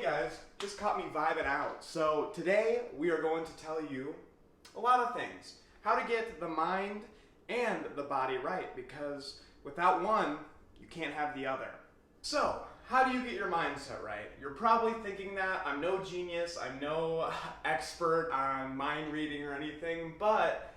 guys, just caught me vibing out. So today we are going to tell you a lot of things. How to get the mind and the body right, because without one, you can't have the other. So, how do you get your mindset right? You're probably thinking that. I'm no genius, I'm no expert on mind reading or anything, but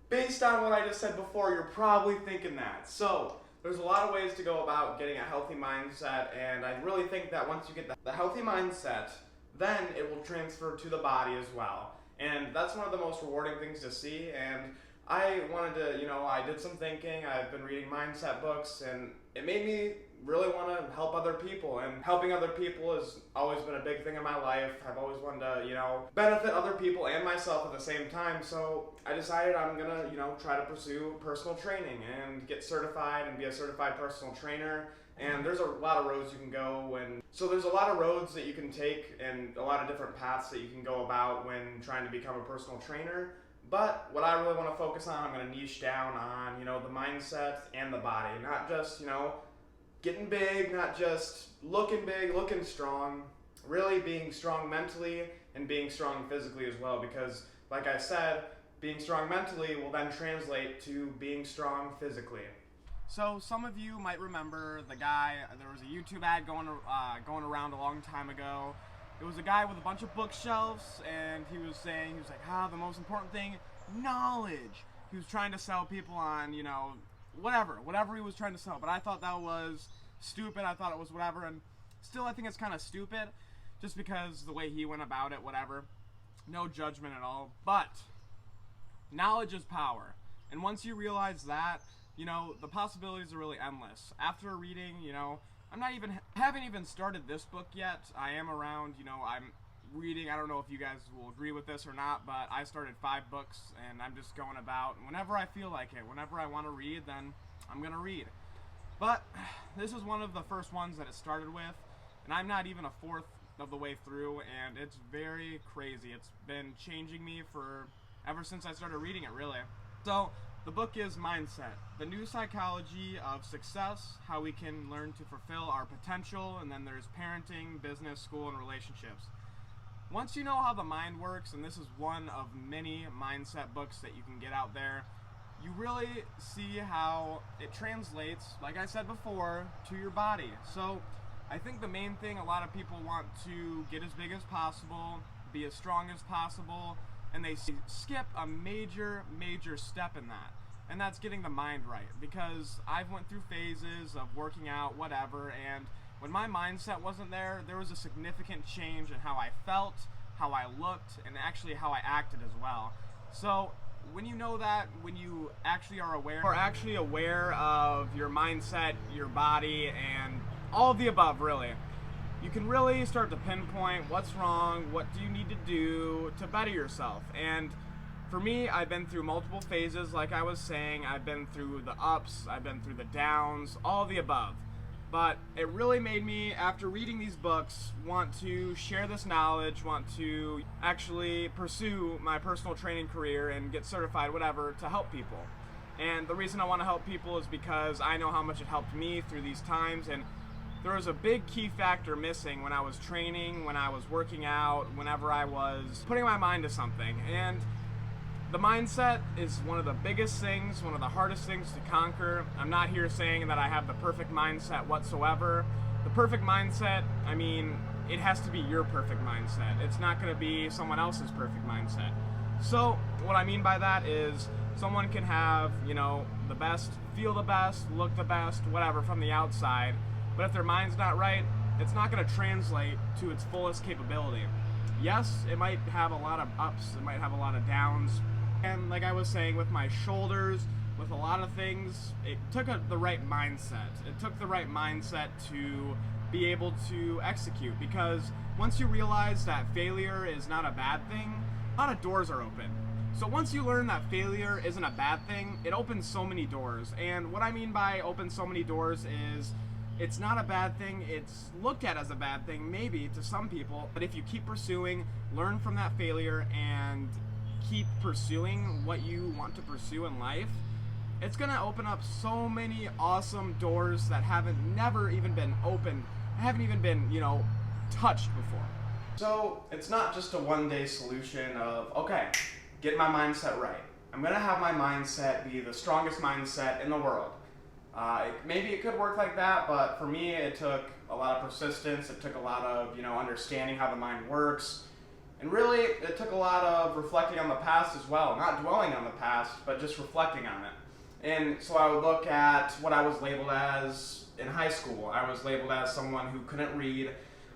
based on what I just said before, you're probably thinking that. So, there's a lot of ways to go about getting a healthy mindset, and I really think that once you get the healthy mindset, then it will transfer to the body as well. And that's one of the most rewarding things to see, and I wanted to, I did some thinking. I've been reading mindset books, and it made me really want to help other people, and helping other people has always been a big thing in my life. I've always wanted to, benefit other people and myself at the same time, so I decided I'm gonna, try to pursue personal training and get certified and be a certified personal trainer. And there's a lot of roads you can go, and so there's a lot of roads that you can take and a lot of different paths that you can go about when trying to become a personal trainer. But what I really want to focus on, I'm going to niche down on, the mindset and the body. Not just, getting big, not just looking big, looking strong, really being strong mentally and being strong physically as well. Because, like I said, being strong mentally will then translate to being strong physically. So some of you might remember the guy, there was a YouTube ad going around a long time ago. It was a guy with a bunch of bookshelves, and he was like, the most important thing, knowledge. He was trying to sell people on, whatever he was trying to sell. But I thought that was stupid. I thought it was whatever, and still I think it's kind of stupid, just because the way he went about it, whatever. No judgment at all. But knowledge is power, and once you realize that, the possibilities are really endless. After reading, haven't even started this book yet. I am around, I'm reading, I don't know if you guys will agree with this or not, but I started 5 books, and I'm just going about, whenever I feel like it, whenever I want to read, then I'm going to read. But this is one of the first ones that it started with, and I'm not even a fourth of the way through, and it's very crazy. It's been changing me ever since I started reading it, really. So, the book is Mindset, the new psychology of success, how we can learn to fulfill our potential, and then there's parenting, business, school, and relationships. Once you know how the mind works, and this is one of many mindset books that you can get out there, you really see how it translates, like I said before, to your body. So I think the main thing, a lot of people want to get as big as possible, be as strong as possible, and they skip a major step in that, and that's getting the mind right. Because I've went through phases of working out, whatever, and when my mindset wasn't there, there was a significant change in how I felt, how I looked, and actually how I acted as well. So when you know that, when you actually are aware of your mindset, your body, and all of the above, really, you can really start to pinpoint what's wrong, what do you need to do to better yourself. And for me, I've been through multiple phases, like I was saying. I've been through the ups, I've been through the downs, all of the above. But it really made me, after reading these books, want to share this knowledge, want to actually pursue my personal training career and get certified, whatever, to help people. And the reason I want to help people is because I know how much it helped me through these times, and there was a big key factor missing when I was training, when I was working out, whenever I was putting my mind to something. And the mindset is one of the biggest things, one of the hardest things to conquer. I'm not here saying that I have the perfect mindset whatsoever. The perfect mindset, it has to be your perfect mindset. It's not going to be someone else's perfect mindset. So what I mean by that is someone can have, the best, feel the best, look the best, whatever from the outside, but if their mind's not right, it's not going to translate to its fullest capability. Yes, it might have a lot of ups, it might have a lot of downs, and like I was saying, with my shoulders, with a lot of things, it took the right mindset. It took the right mindset to be able to execute, because once you realize that failure is not a bad thing, a lot of doors are open. So once you learn that failure isn't a bad thing, it opens so many doors. And what I mean by open so many doors is, it's not a bad thing, it's looked at as a bad thing, maybe, to some people, but if you keep pursuing, learn from that failure, and keep pursuing what you want to pursue in life, it's gonna open up so many awesome doors that haven't even been opened, haven't even been, touched before. So it's not just a one-day solution of, okay, get my mindset right. I'm gonna have my mindset be the strongest mindset in the world. Maybe it could work like that, but for me it took a lot of persistence, it took a lot of understanding how the mind works, and really it took a lot of reflecting on the past as well. Not dwelling on the past, but just reflecting on it. And so I would look at what I was labeled as in high school. I was labeled as someone who couldn't read.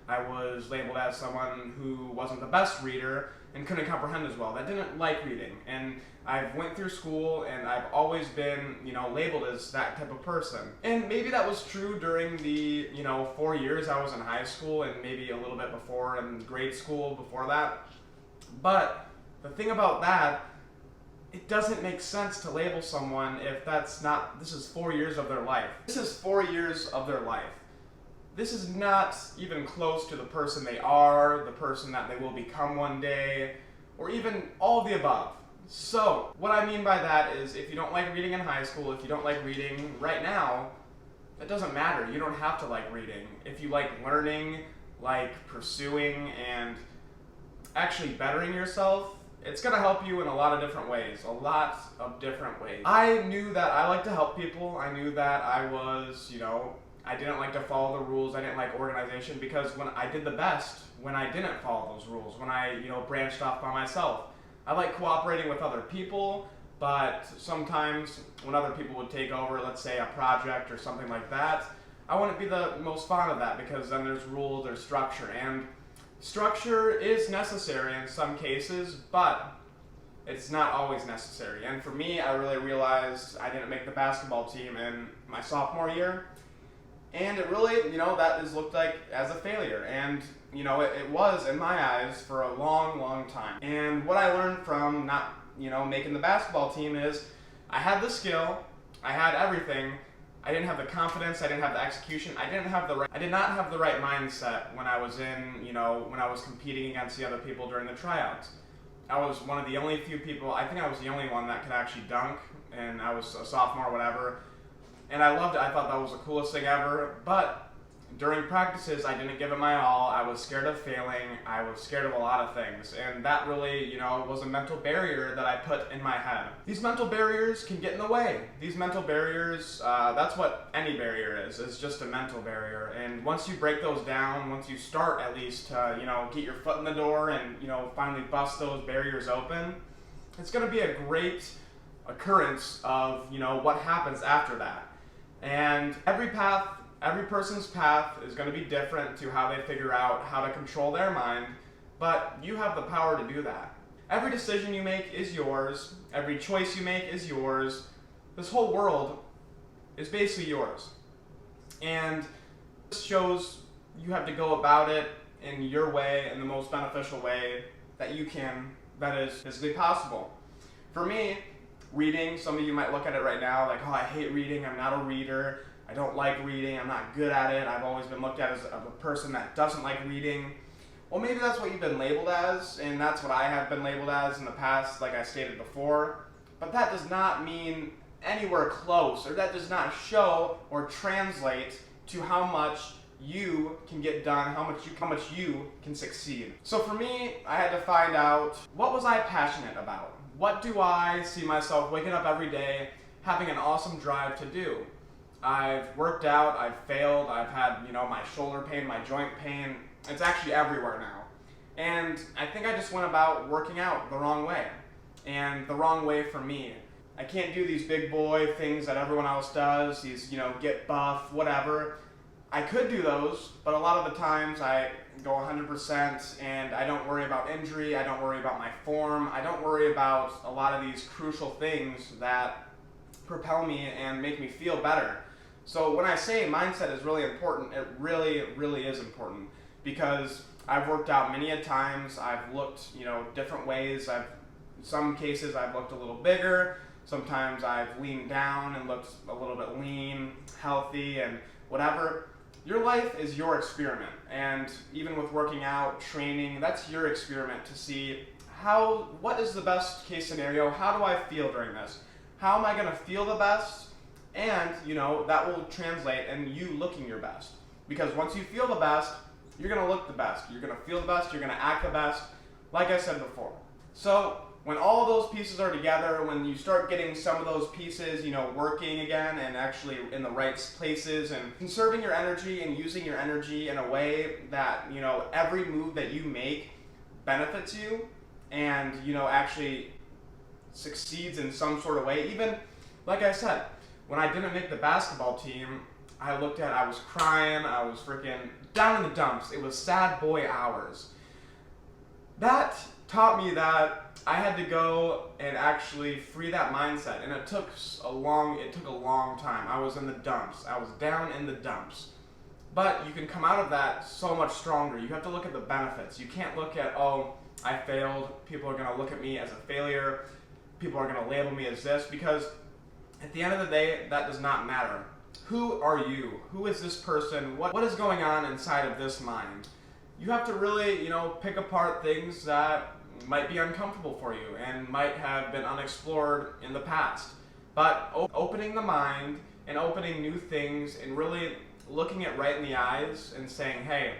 I was labeled as someone who wasn't the best reader and couldn't comprehend as well, that didn't like reading. And I've went through school and I've always been, labeled as that type of person. And maybe that was true during the, 4 years I was in high school and maybe a little bit before in grade school before that. But the thing about that, it doesn't make sense to label someone if this is 4 years of their life. This is 4 years of their life. This is not even close to the person they are, the person that they will become one day, or even all of the above. So, what I mean by that is if you don't like reading in high school, if you don't like reading right now, it doesn't matter. You don't have to like reading. If you like learning, like pursuing, and actually bettering yourself, it's going to help you in a lot of different ways. A lot of different ways. I knew that I like to help people. I knew that I was, I didn't like to follow the rules. I didn't like organization because when I did the best, when I didn't follow those rules, when I, branched off by myself. I like cooperating with other people, but sometimes when other people would take over, let's say a project or something like that, I wouldn't be the most fond of that because then there's rules, there's structure, and structure is necessary in some cases, but it's not always necessary. And for me, I really realized I didn't make the basketball team in my sophomore year. And it really, that is looked like as a failure. And, it was in my eyes for a long, long time. And what I learned from not, making the basketball team is I had the skill, I had everything. I didn't have the confidence, I didn't have the execution, I did not have the right mindset when I was when I was competing against the other people during the tryouts. I was one of the only few people, I think I was the only one that could actually dunk, and I was a sophomore, whatever. And I loved it. I thought that was the coolest thing ever. But during practices, I didn't give it my all. I was scared of failing. I was scared of a lot of things. And that really, was a mental barrier that I put in my head. These mental barriers can get in the way. These mental barriers, that's what any barrier is. It's just a mental barrier. And once you break those down, once you start at least to, get your foot in the door and, finally bust those barriers open, it's going to be a great occurrence of, what happens after that. And every person's path is going to be different to how they figure out how to control their mind, but you have the power to do that. Every decision you make is yours. Every choice you make is yours. This whole world is basically yours. And this shows you have to go about it in your way, in the most beneficial way that you can, that is physically possible. For me, reading, some of you might look at it right now like, oh, I hate reading, I'm not a reader, I don't like reading, I'm not good at it, I've always been looked at as a person that doesn't like reading. Well, maybe that's what you've been labeled as, and that's what I have been labeled as in the past, like I stated before. But that does not mean anywhere close, or that does not show or translate to how much you can get done, how much you can succeed. So for me, I had to find out, what was I passionate about? What do I see myself waking up every day having an awesome drive to do? I've worked out, I've failed, I've had, my shoulder pain, my joint pain. It's actually everywhere now. And I think I just went about working out the wrong way. And the wrong way for me. I can't do these big boy things that everyone else does, these, get buff, whatever. I could do those, but a lot of the times I go 100% and I don't worry about injury, I don't worry about my form, I don't worry about a lot of these crucial things that propel me and make me feel better. So when I say mindset is really important, it really, really is important because I've worked out many a times, I've looked, different ways, in some cases I've looked a little bigger, sometimes I've leaned down and looked a little bit lean, healthy, and whatever. Your life is your experiment, and even with working out, training, that's your experiment to see what is the best case scenario, how do I feel during this? How am I going to feel the best? And, that will translate in you looking your best. Because once you feel the best, you're going to look the best, you're going to feel the best, you're going to act the best, like I said before. So when all those pieces are together, when you start getting some of those pieces, working again and actually in the right places and conserving your energy and using your energy in a way that, every move that you make benefits you and, actually succeeds in some sort of way. Even, like I said, when I didn't make the basketball team, I was crying, I was freaking down in the dumps. It was sad boy hours. That taught me that I had to go and actually free that mindset, and it took a long time. I was in the dumps. I was down in the dumps. But you can come out of that so much stronger. You have to look at the benefits. You can't look at, oh, I failed. People are going to look at me as a failure. People are going to label me as this, because at the end of the day, that does not matter. Who are you? Who is this person? What is going on inside of this mind? You have to really, pick apart things that might be uncomfortable for you and might have been unexplored in the past. But opening the mind and opening new things and really looking it right in the eyes and saying, hey,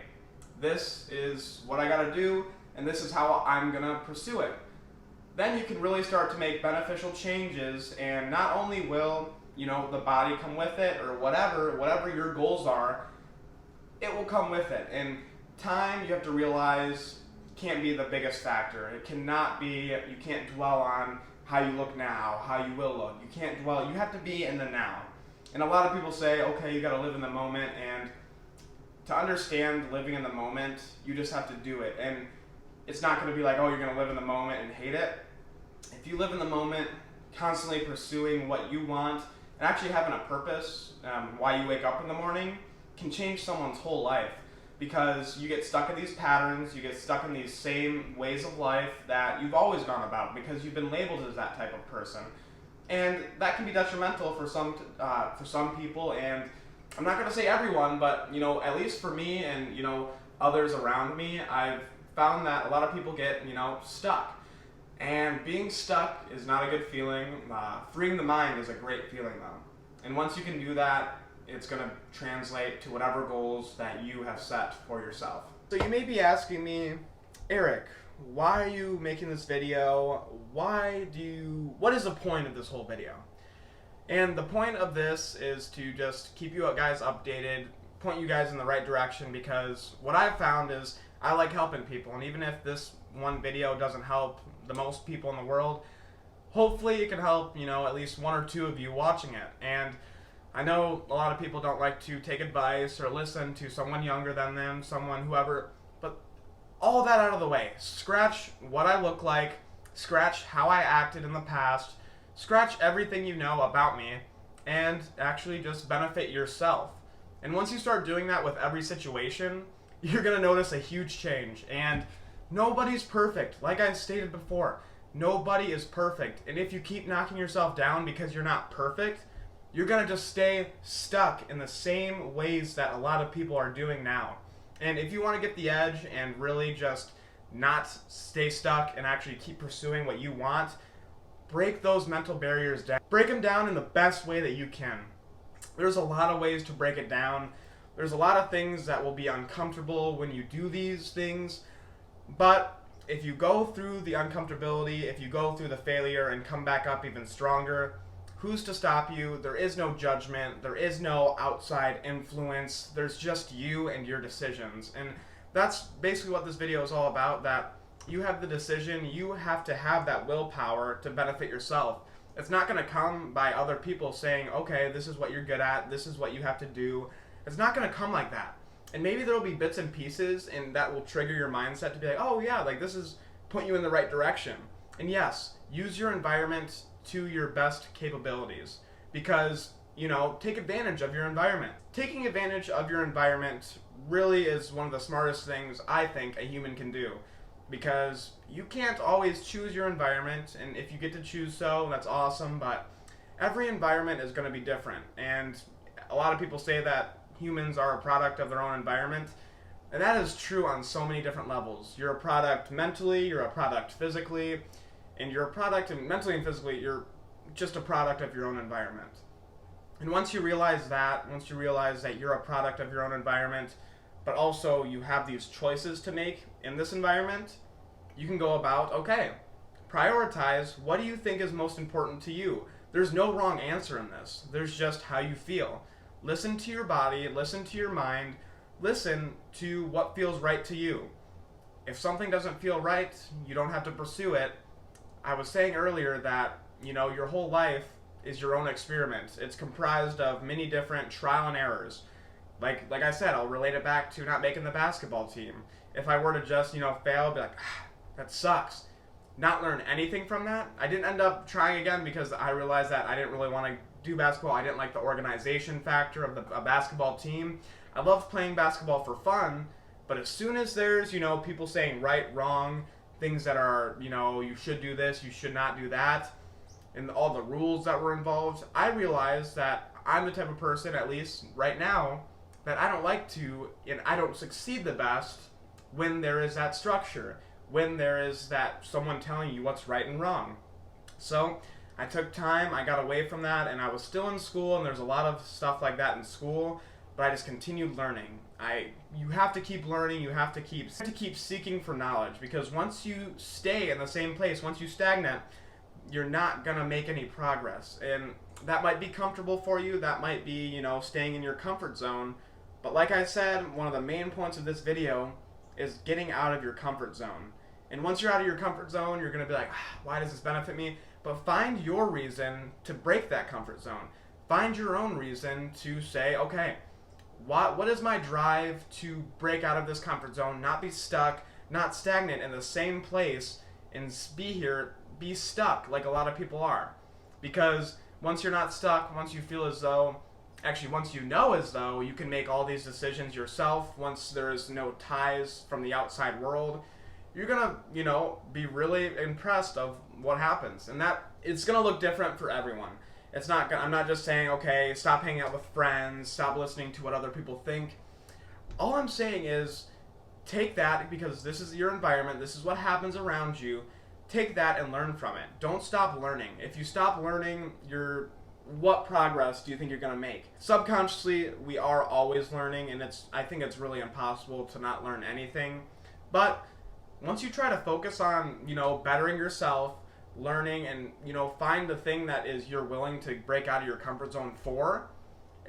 this is what I gotta do and this is how I'm gonna pursue it. Then you can really start to make beneficial changes, and not only will, the body come with it, or whatever your goals are, it will come with it. And time, you have to realize, can't be the biggest factor. It cannot be, you can't dwell on how you look now, how you will look. You can't dwell, you have to be in the now. And a lot of people say, okay, you gotta live in the moment, and to understand living in the moment, you just have to do it. And it's not gonna be like, oh, you're gonna live in the moment and hate it. If you live in the moment, constantly pursuing what you want, and actually having a purpose, why you wake up in the morning, can change someone's whole life. Because you get stuck in these patterns, you get stuck in these same ways of life that you've always gone about because you've been labeled as that type of person. And that can be detrimental for some people, and I'm not going to say everyone, but at least for me and others around me, I've found that a lot of people get stuck. And being stuck is not a good feeling. Freeing the mind is a great feeling though. And once you can do that, it's going to translate to whatever goals that you have set for yourself. So you may be asking me, Eric, why are you making this video? What is the point of this whole video? And the point of this is to just keep you guys updated, point you guys in the right direction, because what I've found is I like helping people, and even if this one video doesn't help the most people in the world, hopefully it can help, at least one or two of you watching it. And I know a lot of people don't like to take advice or listen to someone younger than them, whoever, but all that out of the way. Scratch what I look like, scratch how I acted in the past, scratch everything you know about me, and actually just benefit yourself. And once you start doing that with every situation, you're going to notice a huge change. And nobody's perfect. Like I stated before, nobody is perfect. And if you keep knocking yourself down because you're not perfect, you're going to just stay stuck in the same ways that a lot of people are doing now. And if you want to get the edge and really just not stay stuck and actually keep pursuing what you want, break those mental barriers down. Break them down in the best way that you can. There's a lot of ways to break it down. There's a lot of things that will be uncomfortable when you do these things. But if you go through the uncomfortability, if you go through the failure and come back up even stronger, who's to stop you? There is no judgment. There is no outside influence. There's just you and your decisions. And that's basically what this video is all about, that you have the decision. You have to have that willpower to benefit yourself. It's not going to come by other people saying, okay, this is what you're good at. This is what you have to do. It's not going to come like that. And maybe there will be bits and pieces, and that will trigger your mindset to be like, oh yeah, like this is put you in the right direction. And yes, use your environment to your best capabilities, because take advantage of your environment. Taking advantage of your environment really is one of the smartest things I think a human can do, because you can't always choose your environment, and if you get to choose so, that's awesome, but every environment is going to be different. And a lot of people say that humans are a product of their own environment, and that is true on so many different levels. You're a product mentally, you're a product physically, and you're a product mentally and physically, you're just a product of your own environment. And once you realize that you're a product of your own environment, but also you have these choices to make in this environment, you can go about, okay, prioritize what do you think is most important to you. There's no wrong answer in this. There's just how you feel. Listen to your body, listen to your mind, listen to what feels right to you. If something doesn't feel right, you don't have to pursue it. I was saying earlier that, your whole life is your own experiment. It's comprised of many different trial and errors. Like I said, I'll relate it back to not making the basketball team. If I were to just, fail, I'd be like, that sucks. Not learn anything from that. I didn't end up trying again because I realized that I didn't really want to do basketball. I didn't like the organization factor of a basketball team. I loved playing basketball for fun, but as soon as there's, people saying right, wrong, things that are, you should do this, you should not do that, and all the rules that were involved, I realized that I'm the type of person, at least right now, that I don't like to, and I don't succeed the best when there is that structure, when there is that someone telling you what's right and wrong. So I took time, I got away from that, and I was still in school, and there's a lot of stuff like that in school, but I just continued learning. You have to keep learning, you have to keep seeking for knowledge, because once you stay in the same place, once you stagnate, you're not gonna make any progress. And that might be comfortable for you, that might be, staying in your comfort zone, but like I said, one of the main points of this video is getting out of your comfort zone. And once you're out of your comfort zone, you're gonna be like, why does this benefit me? But find your reason to break that comfort zone. Find your own reason to say, okay, what is my drive to break out of this comfort zone, not be stuck, not stagnant in the same place, and be stuck like a lot of people are. Because once you're not stuck, once you feel as though, once you know as though you can make all these decisions yourself, once there's no ties from the outside world, you're gonna, be really impressed of what happens. And that, it's gonna look different for everyone. I'm not just saying, okay, stop hanging out with friends, stop listening to what other people think. All I'm saying is, take that, because this is your environment, this is what happens around you, take that and learn from it. Don't stop learning. If you stop learning, what progress do you think you're going to make? Subconsciously, we are always learning, and I think it's really impossible to not learn anything. But once you try to focus on, bettering yourself, learning, and, find the thing that is you're willing to break out of your comfort zone for,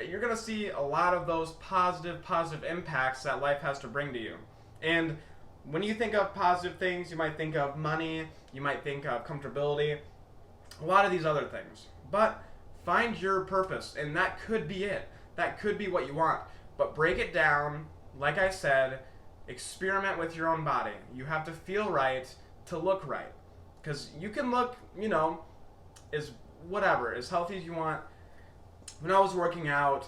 you're going to see a lot of those positive impacts that life has to bring to you. And when you think of positive things, you might think of money, you might think of comfortability, a lot of these other things. But find your purpose, and that could be it. That could be what you want. But break it down, like I said, experiment with your own body. You have to feel right to look right. Because you can look, as healthy as you want. When I was working out,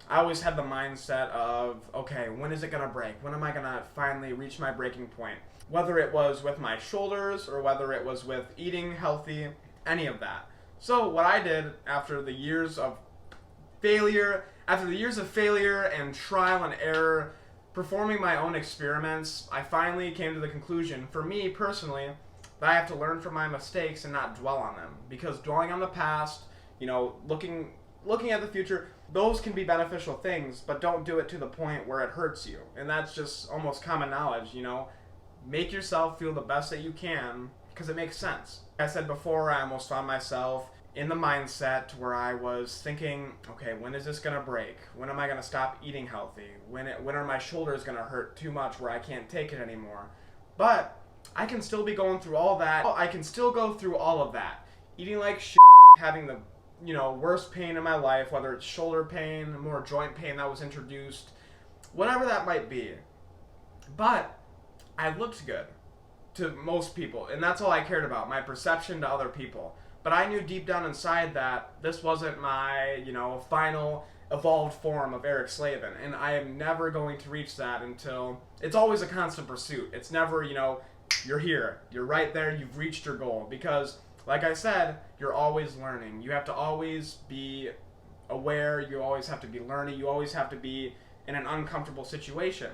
I always had the mindset of, okay, when is it going to break? When am I going to finally reach my breaking point? Whether it was with my shoulders or whether it was with eating healthy, any of that. So what I did after the years of failure and trial and error, performing my own experiments, I finally came to the conclusion, for me personally, that I have to learn from my mistakes and not dwell on them. Because dwelling on the past, looking at the future, those can be beneficial things, but don't do it to the point where it hurts you. And that's just almost common knowledge, Make yourself feel the best that you can, because it makes sense. Like I said before, I almost found myself in the mindset where I was thinking, okay, when is this gonna break? When am I gonna stop eating healthy? When are my shoulders gonna hurt too much where I can't take it anymore? But I can still be going through all that. I can still go through all of that. Eating like shit, having the worst pain in my life, whether it's shoulder pain, more joint pain that was introduced, whatever that might be. But I looked good to most people, and that's all I cared about, my perception to other people. But I knew deep down inside that this wasn't my, final evolved form of Eric Slavin, and I am never going to reach that until, it's always a constant pursuit. It's never, you're here, you're right there, you've reached your goal, because like I said, you're always learning. You have to always be aware, you always have to be learning, you always have to be in an uncomfortable situation.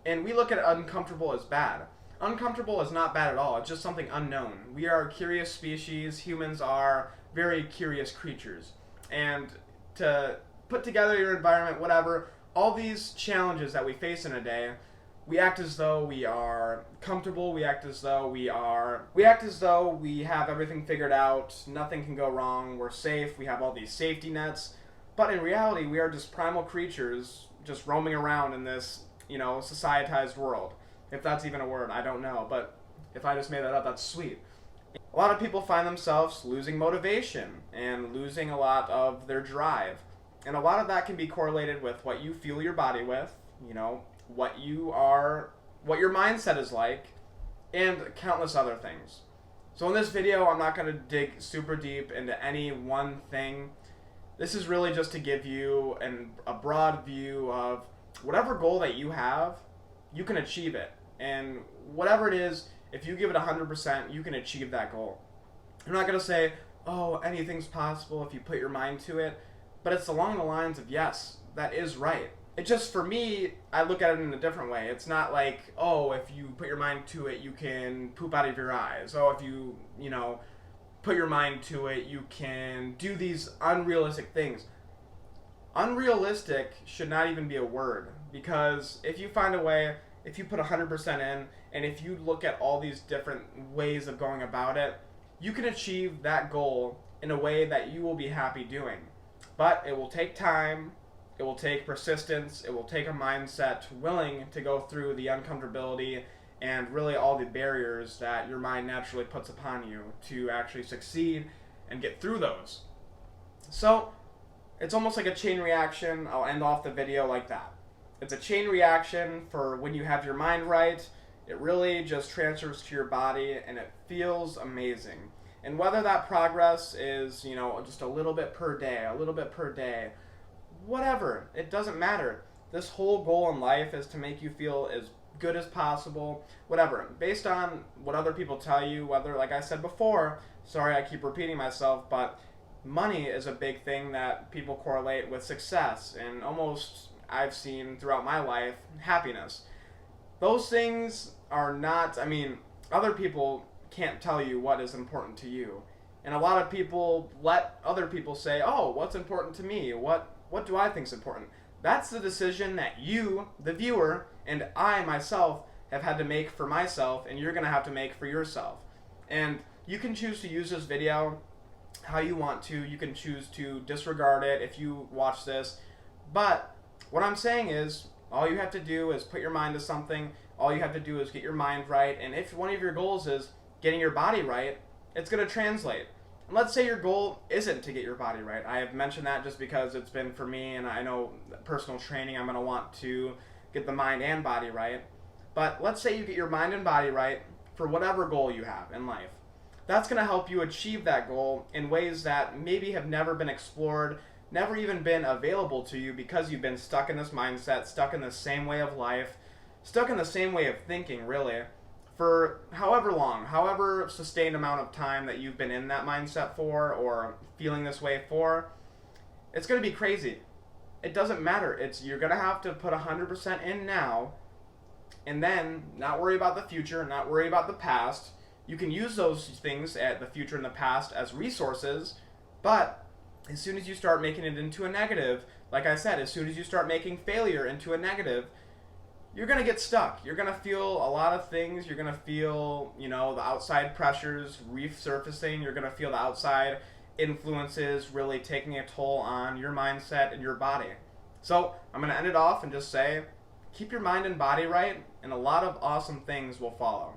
And we look at uncomfortable as bad. Uncomfortable is not bad at all, it's just something unknown. We are a curious species, humans are very curious creatures. And to put together your environment, whatever, all these challenges that we face in a day, we act as though we are comfortable, we act as though we have everything figured out, nothing can go wrong, we're safe, we have all these safety nets. But in reality, we are just primal creatures just roaming around in this, societized world. If that's even a word, I don't know, but if I just made that up, that's sweet. A lot of people find themselves losing motivation and losing a lot of their drive. And a lot of that can be correlated with what you fuel your body with, what your mindset is like, and countless other things. So in this video, I'm not going to dig super deep into any one thing. This is really just to give you a broad view of whatever goal that you have, you can achieve it. And whatever it is, if you give it 100%, you can achieve that goal. I'm not going to say, oh, anything's possible if you put your mind to it, but it's along the lines of, yes, that is right. It just, for me, I look at it in a different way. It's not like, oh, if you put your mind to it, you can poop out of your eyes. Oh, if you put your mind to it, you can do these unrealistic things. Unrealistic should not even be a word, because if you find a way, if you put 100% in, and if you look at all these different ways of going about it, you can achieve that goal in a way that you will be happy doing. But it will take time, it will take persistence, it will take a mindset willing to go through the uncomfortability and really all the barriers that your mind naturally puts upon you to actually succeed and get through those. So, it's almost like a chain reaction. I'll end off the video like that. It's a chain reaction for when you have your mind right. It really just transfers to your body and it feels amazing. And whether that progress is, just a little bit per day, whatever, it doesn't matter. This whole goal in life is to make you feel as good as possible, whatever. Based on what other people tell you, whether, like I said before, sorry I keep repeating myself, but money is a big thing that people correlate with success, and almost, I've seen throughout my life, happiness. Those things are not, other people can't tell you what is important to you. And a lot of people let other people say, oh, what's important to me? What do I think is important? That's the decision that you, the viewer, and I myself have had to make for myself, and you're going to have to make for yourself. And you can choose to use this video how you want to. You can choose to disregard it if you watch this. But what I'm saying is, all you have to do is put your mind to something. All you have to do is get your mind right. And if one of your goals is getting your body right, it's going to translate. And let's say your goal isn't to get your body right. I have mentioned that just because it's been for me, and I know personal training, I'm going to want to get the mind and body right. But let's say you get your mind and body right for whatever goal you have in life. That's going to help you achieve that goal in ways that maybe have never been explored, never even been available to you, because you've been stuck in this mindset, stuck in the same way of life, stuck in the same way of thinking, really, for however long, however sustained amount of time that you've been in that mindset for or feeling this way for. It's going to be crazy. It doesn't matter. You're going to have to put 100% in now, and then not worry about the future, not worry about the past. You can use those things at the future and the past as resources, but as soon as you start making it into a negative, like I said, as soon as you start making failure into a negative, you're going to get stuck. You're going to feel a lot of things. You're going to feel, the outside pressures resurfacing. You're going to feel the outside influences really taking a toll on your mindset and your body. So I'm going to end it off and just say, keep your mind and body right, and a lot of awesome things will follow.